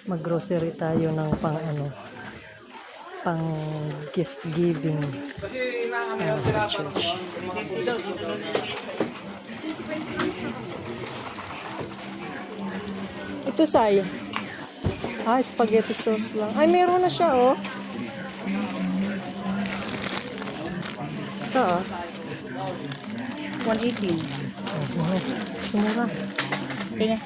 Mag-grocery tayo ng pang pang gift giving sa church. Ito say. Spaghetti sauce lang. Ay, meron na siya, oh. Ito, oh. 118. Sumura. Okay na.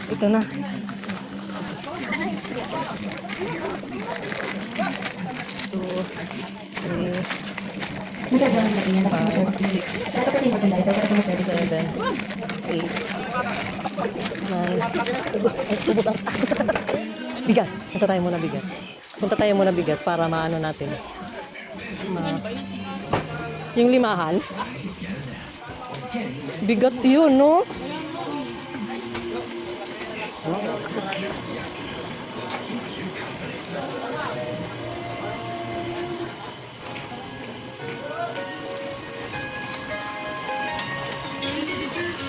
Ito na. Two, three, 5, 6, 7, 8, 9. Ubus ang stock. Bigas. Punta tayo muna bigas. Punta tayo muna bigas para maano natin. Yung limahan. Bigat yun, no?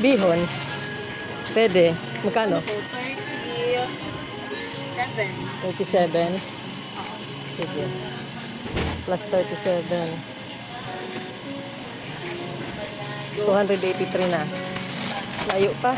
Bihon. Pwede. Magkano? 37. Sige. Plus 37. 283 na. Layo pa.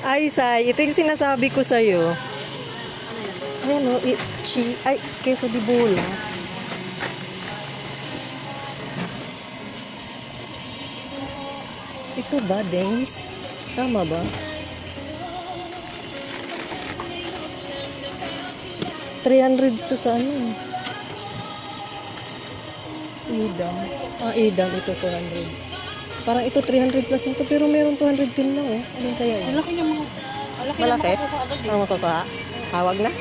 Ay, Sai, ito yung sinasabi ko sa'yo. Ayan o, ay, queso di bola. Ito ba, Dengs? Tama ba? 300 to sa ano? Idam. Idam. Ito 400. Parang ito 300 plus na to, pero meron 210 lang eh. Anong kaya yun? Malaki niya mga... Malaki? Ang makukuha? Hawag na?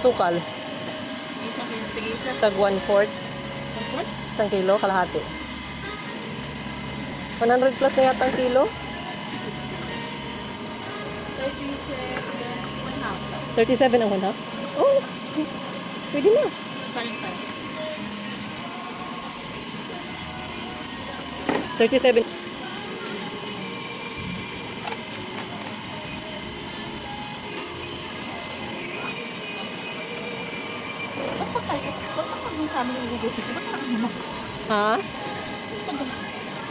Sukal. Tag 1/4. 1 kilo, kalahati. 100 plus na yata ang kilo? 37 ang 1/2? Oh, pwede na. 37. Ha?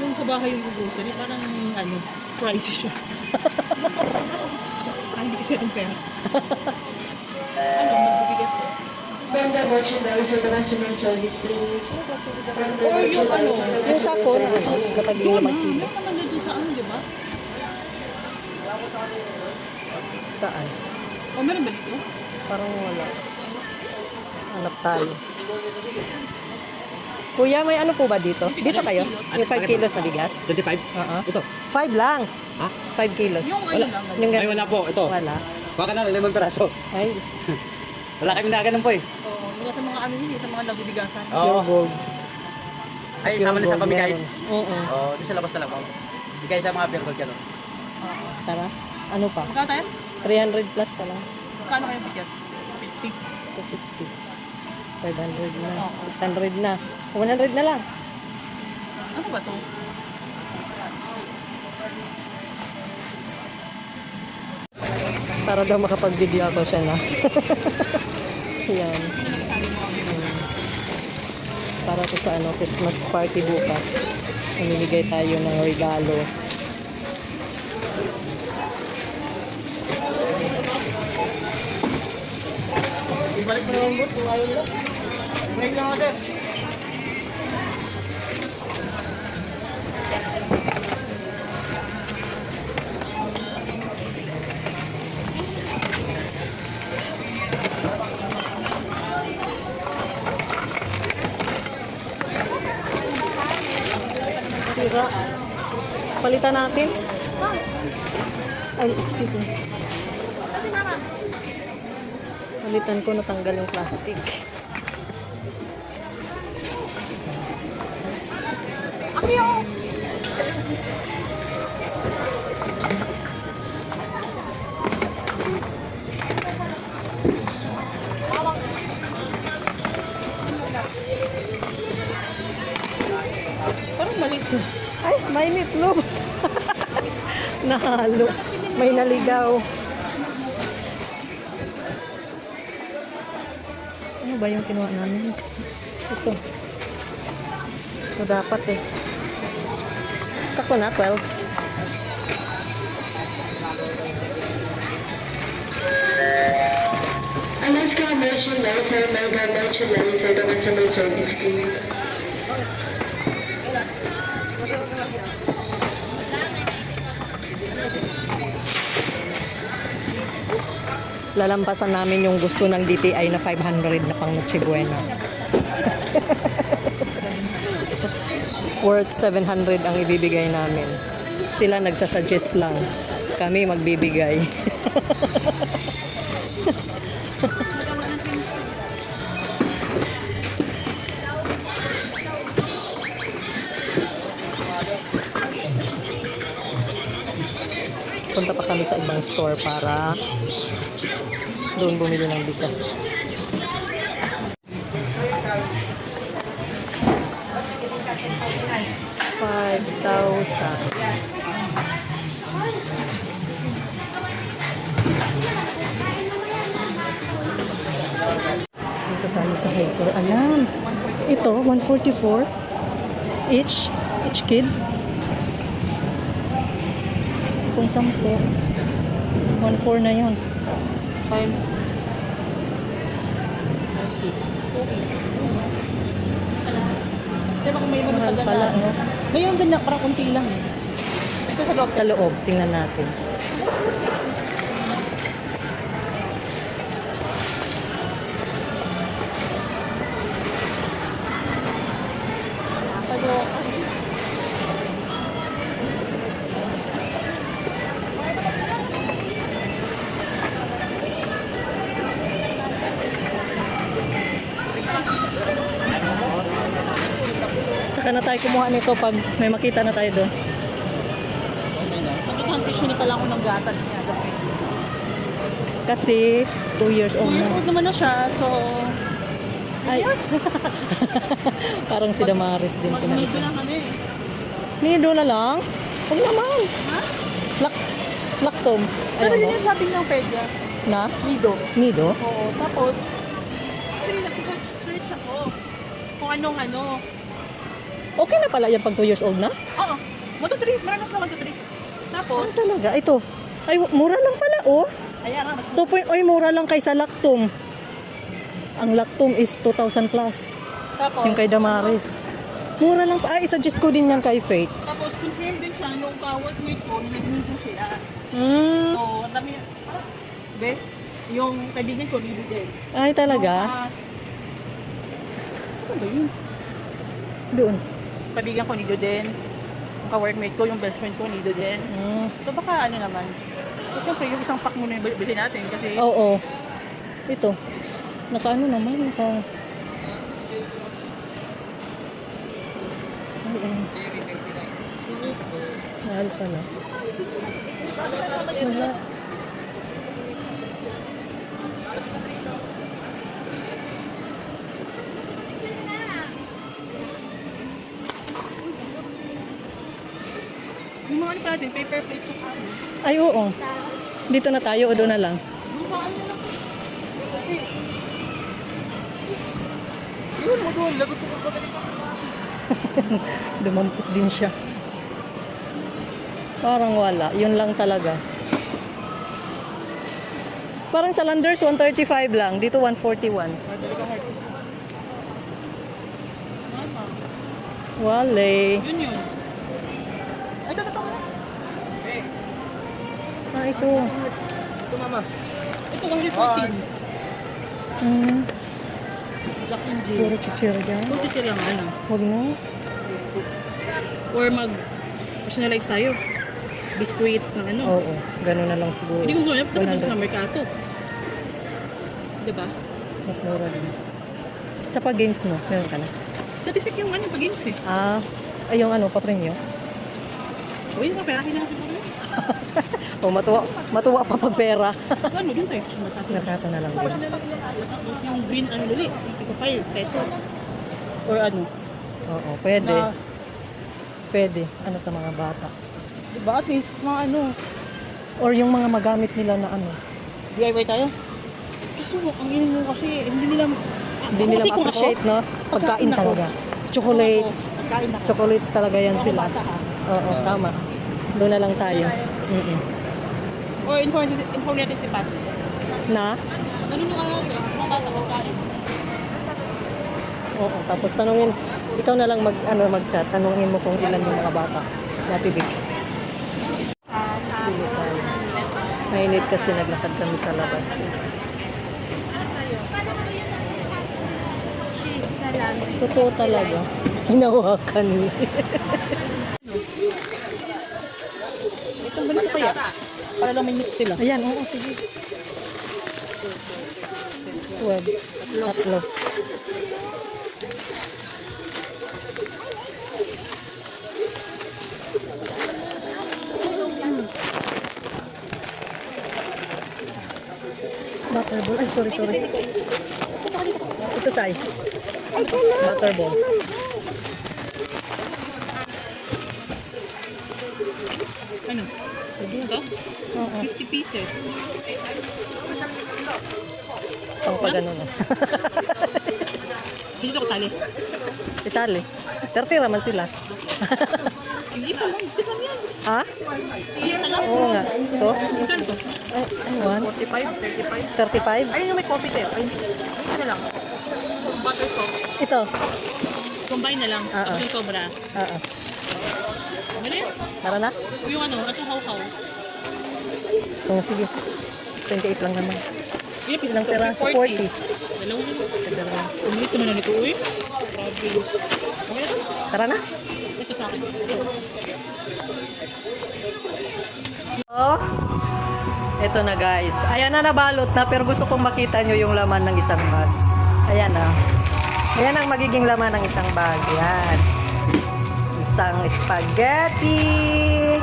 Yung sa bahay yung grocery, parang pricey siya. Hindi kasi ang pera. Magbibigat. Brenda merchandise or customer service, please. Or yung Yung sako na kataging naman kilo. Meron naman dito sa di ba? Saan? O meron ba dito? Parang wala. Hanap tayo. Kuya, may ano po ba dito? Dito kayo? May 5 kilos na bigas? 25? Ito. 5 lang. Ha? 5 kilos. Yung Wala. lang. Yung Ay, wala po. Ito. Wala. Baka na, 5 peraso. Ay, Wala kami na ganun po eh. Mula sa mga sa mga nagbibigasan. pure gold. Ay, sama na sa Pure gold pamigay. meron. Oo. Oo, doon sa labas na lang po. Bigay sa mga pure gold ka no? Tara. Ano pa? Magkano tayo? 300 plus pa lang. Magkano kayo bigas? 50. 250. 500 na. 600 na. 100 na lang. Ano ba to? Para daw makapag-video ako siya na. Yan. Para to sa Christmas party bukas. Namimigay tayo ng regalo. Ibalik mo naman bot, kung ayaw nila. Break lang ako, sir. Sira. Palitan natin. Ay, excuse me. Palitan ko, natanggal yung plastic. Parang maliit yun. Ay, may itlog. Nahalo. May naligaw. Ano ba yung kinuha namin? Ito. Ito dapat eh. Sakto na, 12. Alaska Merchandiser, Mega Merchandiser, the customer service, please. Lalampasan namin yung gusto ng DTI na 500 na pang Noche Buena. Worth 700 ang ibibigay namin. Sila nagsasuggest lang. Kami magbibigay. Punta pa kami sa ibang store para doon bumili ng bigas. Dito tayo sa Hyper. Ayan. Ito, 144 each kid. Kung 10. 1.4 na yun. Times. Diba kung may mga Mahal taga pala, na, no? mayroon din na parang kunti lang eh. Ito sa loob. Sa loob, tingnan natin. Sa loob. Saka na tayo kumuha nito pag may makita na tayo doon. Nag-transition na pala ako ng gatas niya. Kasi 2 years 2 old years na. old naman na siya, so Ay. Parang si Damaris din mag-nido pinakita. na kami. Nido na lang? Huwag naman. Ha? Lactom. Pero Ayaw yun mo? yung sabi ng pedya. Na? Nido. Nido? Oo, tapos actually nag-search ako kung anong ano. Okay na pala yan pag 2 years old na? Oo, 1 to 3, maranas na 1 to 3. Tapos, Ah, talaga? Ito. Ay, mura lang pala, oh. ayan nga, mas 2 ay, mura lang kaysa Lactom. Ang Lactom is 2,000 plus. tapos, Yung kay Damaris. Mura lang pa. Ay, suggest ko din yan kay Faith. tapos confirm din siya nung ka-workmate ko na nag-nido sila. Hmm. So, ang dami, be, yung kaibigan ko, nido din. Ay, talaga? Ano ba yun? Doon. Kaibigan ko, nido din. Yung ka-workmate ko, yung best friend ko, nido din. Hmm. So, baka ano naman. So, siyempre, yung isang pack muna yung bilhin natin kasi Oo. Ito. Naka ano naman? Naka... Ay, ay. Mahal pala. Wala. yung mga ano pa natin, paper plate ko kami. Ay, oo. Dito na tayo o doon na lang? Yung mga ano lang. Yun, mag-uwan. Lagot ko ba ganito? Dumampot din siya. Parang wala. Yun lang talaga. Parang sa Landers, 135 lang. Dito, 141. Madali ka heart. Mama. Wale. Yun yun. Ay, ito na. Ah, ito. Ito, mama. Ito, 114. Hmm. Jack and Jill. Puro chichir dyan. Kung chichir lang, ano. Huwag na. Or mag-personalize tayo. Biscuit ng ano. Oo. Ganun na lang siguro. Hindi ko gusto dapat 100. sa merkato. Diba? Mas mura din. Sa pag-games mo, meron ka na? Statistic yung ano, pag-games eh. Ah, Ay, yung ano, pa-premyo. Uy, yung pera kinakasip ko. O, matuwa pa pag pera. Ano din tayo? Nakata na lang din. Yung green ano ulit, 5 pesos. Or ano? Oo, pwede. Na, Pwede. Ano sa mga bata. diba at least mga ano, Or yung mga magamit nila na ano. DIY tayo. Kaso ang inin mo kasi, hindi nila Hindi nila kasi kung ma-appreciate, no? Pagkain Pagkain ako. talaga. Chocolates. Kain ako. Chocolates talaga yan Mga sila. bata, ha? Oo, tama. Doon na lang tayo. Mm-mm. Or inform natin si Paz. Na? Nanunungan natin, mga bata ko kain. Oo, tapos tanungin, ikaw na lang mag-chat, tanungin mo kung ilan yung mga bata natibig. Bili tayo. Mainit kasi naglakad kami sa labas. Totoo talaga. Hinawakan mo. Itong ganito kaya. Para lang may mix sila. Ayan, oo, sige. 12. Tatlo. Butterball. Ay, sorry. Ito say. Butterball. Ano? Ito? Oo. 50 pieces. Pang pa ganun. Sino ito kasali? Isali. 30 naman sila. Hindi isa lang. Hindi lang yan. Ha? Hindi isa lang. Oo nga. So, Magkano to? ay, ano 45, 35. 35? Ayun yung may coffee tail. Ayun. Isa lang. Butter soap. Ito. Combine na lang. Ah, Tapos yung sobra. Oo. Ano na yan? Tara na? O yung ano, atong how-how. Oo, sige. 28 lang naman. Ilang peraso? 40. Dalawa na. Ulit naman na nito, uy. Grabe. Okay na. Tara na. Ito sa akin. Oh, ito na guys. Ayan na, nabalot na, pero gusto kong makita nyo yung laman ng isang bag. Ayan na. Ayan ang magiging laman ng isang bag. Yan. Isang spaghetti.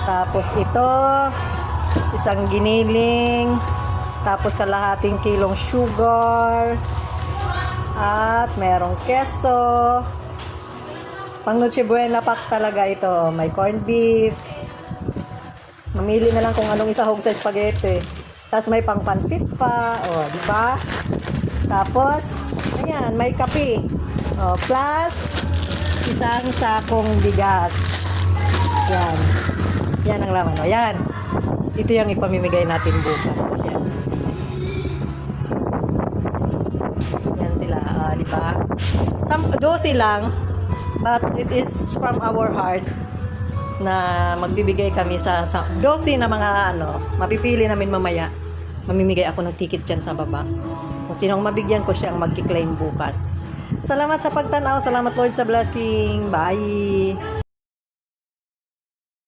Tapos ito, isang giniling. Tapos kalahating kilong sugar. At merong keso. Pang Noche Buena pack talaga ito. May corned beef. Mamili na lang kung anong isahog sa spaghetti. Tapos may pang pansit pa. O, di ba? Tapos, ayan, may kape. O, plus, isang sakong bigas. Yan. Yan ang laman. O, yan. Ito yung ipamimigay natin bukas. Yan. Yan sila. Di ba? 12 lang. But it is from our heart na magbibigay kami sa 12 na mga mapipili namin mamaya. Mamimigay ako ng ticket dyan sa baba. Kung sinong mabigyan ko siyang magki-claim bukas. Salamat sa pagtanaw. Salamat Lord sa blessing. Bye!